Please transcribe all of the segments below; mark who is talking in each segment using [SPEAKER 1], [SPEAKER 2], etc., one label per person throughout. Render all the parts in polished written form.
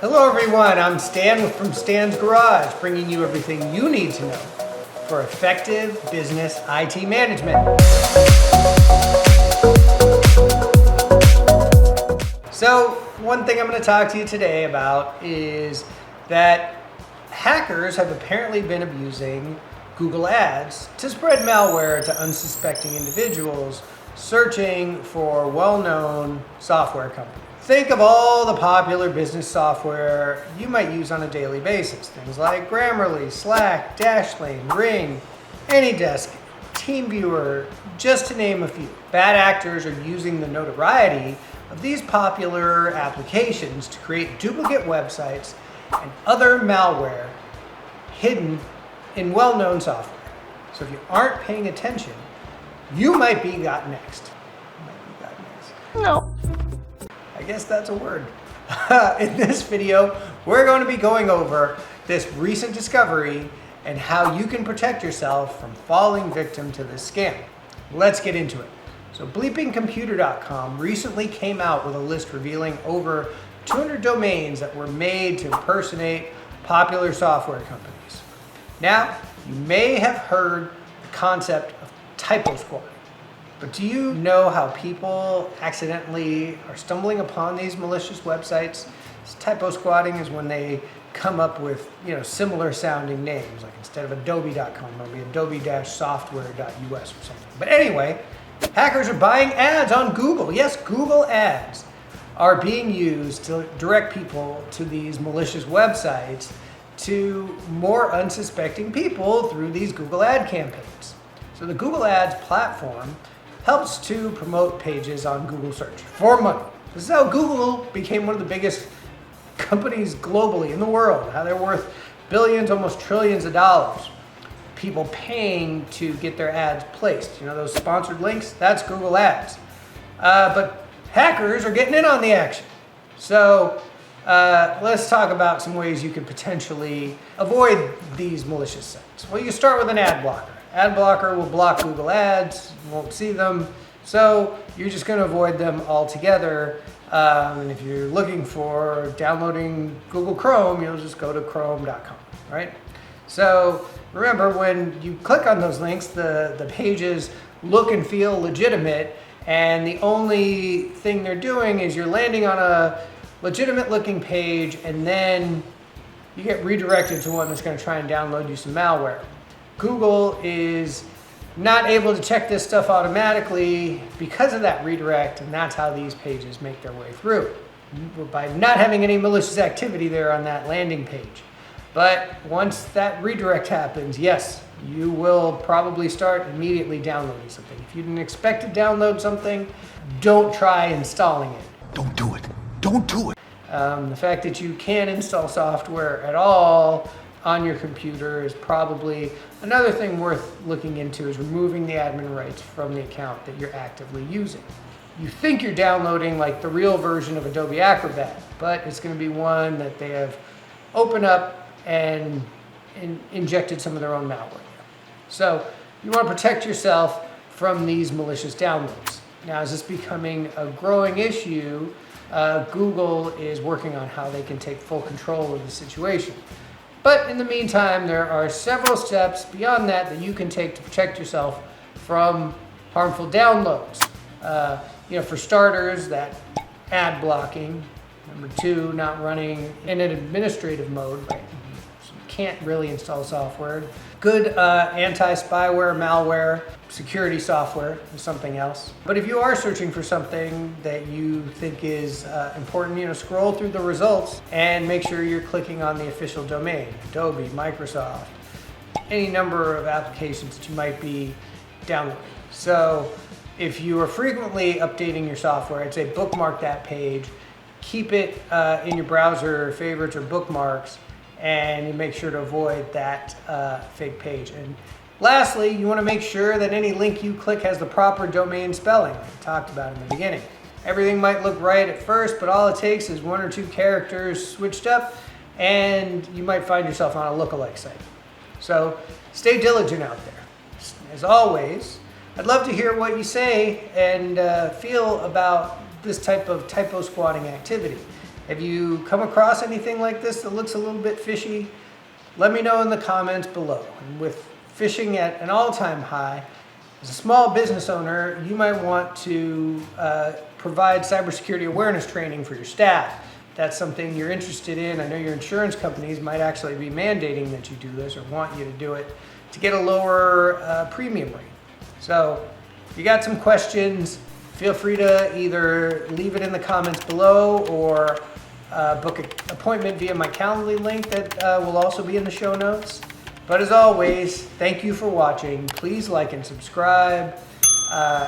[SPEAKER 1] Hello everyone, I'm Stan from Stan's Garage, bringing you everything you need to know for effective business IT management. So, one thing I'm going to talk to you today about is that hackers have apparently been abusing Google Ads to spread malware to unsuspecting individuals searching for well-known software companies. Think of all the popular business software you might use on a daily basis. Things like Grammarly, Slack, Dashlane, Ring, AnyDesk, TeamViewer, just to name a few. Bad actors are using the notoriety of these popular applications to create duplicate websites and other malware hidden in well-known software. So if you aren't paying attention, you might be got next. No. I guess that's a word. In this video, we're going to be going over this recent discovery and how you can protect yourself from falling victim to this scam. Let's get into it. So bleepingcomputer.com recently came out with a list revealing over 200 domains that were made to impersonate popular software companies. Now, you may have heard the concept of typo squatting. But do you know how people accidentally are stumbling upon these malicious websites? Typo squatting is when they come up with, similar sounding names. Like instead of adobe.com, it'll be adobe-software.us or something. But anyway, hackers are buying ads on Google. Yes, Google ads are being used to direct people to these malicious websites to more unsuspecting people through these Google ad campaigns. So the Google Ads platform helps to promote pages on Google search for money. This is how Google became one of the biggest companies globally in the world, how they're worth billions, almost trillions of dollars. People paying to get their ads placed. Those sponsored links, that's Google Ads. But hackers are getting in on the action. So let's talk about some ways you could potentially avoid these malicious sites. Well, you start with an ad blocker. Ad blocker will block Google ads, you won't see them, so you're just going to avoid them altogether. And if you're looking for downloading Google Chrome, you'll just go to chrome.com, right? So remember, when you click on those links, the pages look and feel legitimate, and the only thing they're doing is you're landing on a legitimate looking page, and then you get redirected to one that's going to try and download you some malware. Google is not able to check this stuff automatically because of that redirect, and that's how these pages make their way through, by not having any malicious activity there on that landing page. But once that redirect happens, yes, you will probably start immediately downloading something. If you didn't expect to download something, don't try installing it.
[SPEAKER 2] Don't do it. Don't do it.
[SPEAKER 1] The fact that you can't install software at all on your computer is probably another thing worth looking into, is removing the admin rights from the account that you're actively using. You think you're downloading like the real version of Adobe Acrobat, but it's going to be one that they have opened up and injected some of their own malware. So you want to protect yourself from these malicious downloads. Now, as this becoming a growing issue, Google is working on how they can take full control of the situation. But in the meantime, there are several steps beyond that that you can take to protect yourself from harmful downloads. For starters, that ad blocking. Number two, not running in an administrative mode, right? So you can't really install software. Good anti-spyware, malware, security software is something else. But if you are searching for something that you think is important, scroll through the results and make sure you're clicking on the official domain. Adobe, Microsoft, any number of applications that you might be downloading. So if you are frequently updating your software, I'd say bookmark that page, keep it in your browser favorites or bookmarks, and you make sure to avoid that fake page. And lastly, you want to make sure that any link you click has the proper domain spelling, like I talked about in the beginning. Everything might look right at first, but all it takes is one or two characters switched up, and you might find yourself on a lookalike site. So stay diligent out there. As always, I'd love to hear what you say and feel about this type of typo squatting activity. If you come across anything like this that looks a little bit fishy, let me know in the comments below. And with phishing at an all-time high, as a small business owner, you might want to provide cybersecurity awareness training for your staff. If that's something you're interested in. I know your insurance companies might actually be mandating that you do this or want you to do it to get a lower premium rate. So if you got some questions, feel free to either leave it in the comments below or book an appointment via my Calendly link that will also be in the show notes. But as always, thank you for watching. Please like and subscribe.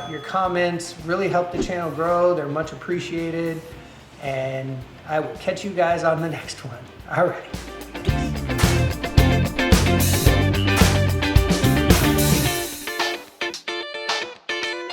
[SPEAKER 1] Your comments really help the channel grow. They're much appreciated. And I will catch you guys on the next one. All right.